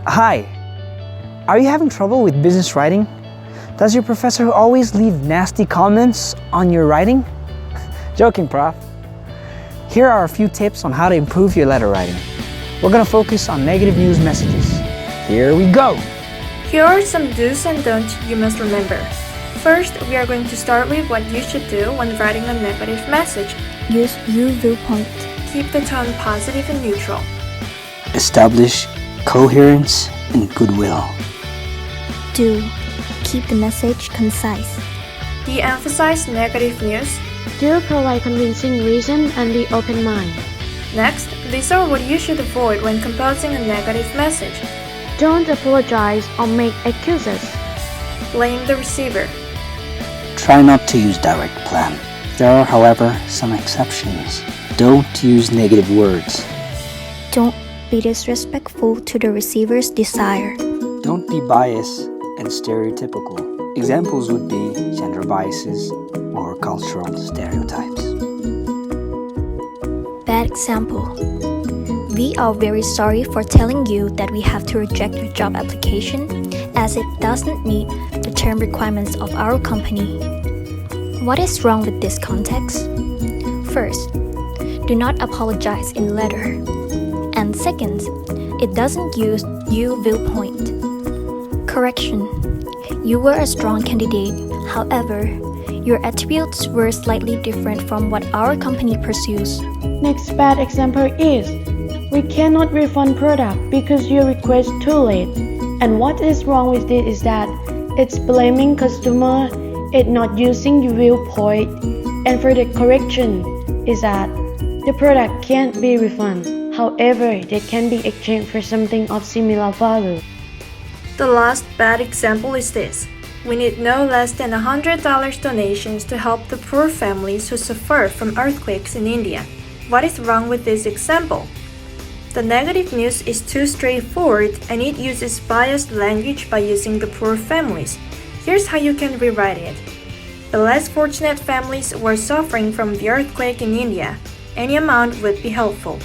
Hi, are you having trouble with business writing? Does your professor always leave nasty comments on your writing? Joking, prof. Here are a few tips on how to improve your letter writing. We're going to focus on negative news messages. Here we go! Here are some do's and don'ts you must remember. First, we are going to start with what you should do when writing a negative message. Use you viewpoint. Keep the tone positive and neutral. Establish coherence and goodwill. Do. Keep the message concise. De-emphasize negative news. Do provide convincing reason and be open mind. Next, these are what you should avoid when composing a negative message. Don't apologize or make excuses. Blame the receiver. Try not to use direct plan. There are, however, some exceptions. Don't use negative words. Don't be disrespectful to the receiver's desire. Don't be biased and stereotypical. Examples would be gender biases or cultural stereotypes. Bad example. We are very sorry for telling you that we have to reject your job application as it doesn't meet the term requirements of our company. What is wrong with this context? First, do not apologize in letter. And second, it doesn't use you viewpoint. Correction. You were a strong candidate, however, your attributes were slightly different from what our company pursues. Next bad example is, we cannot refund product because your request too late. And what is wrong with it is that it's blaming customer, it's not using your viewpoint, and for the correction is that the product can't be refunded. However, they can be exchanged for something of similar value. The last bad example is this. We need no less than $100 donations to help the poor families who suffer from earthquakes in India. What is wrong with this example? The negative news is too straightforward and it uses biased language by using the poor families. Here's how you can rewrite it. The less fortunate families were suffering from the earthquake in India. Any amount would be helpful.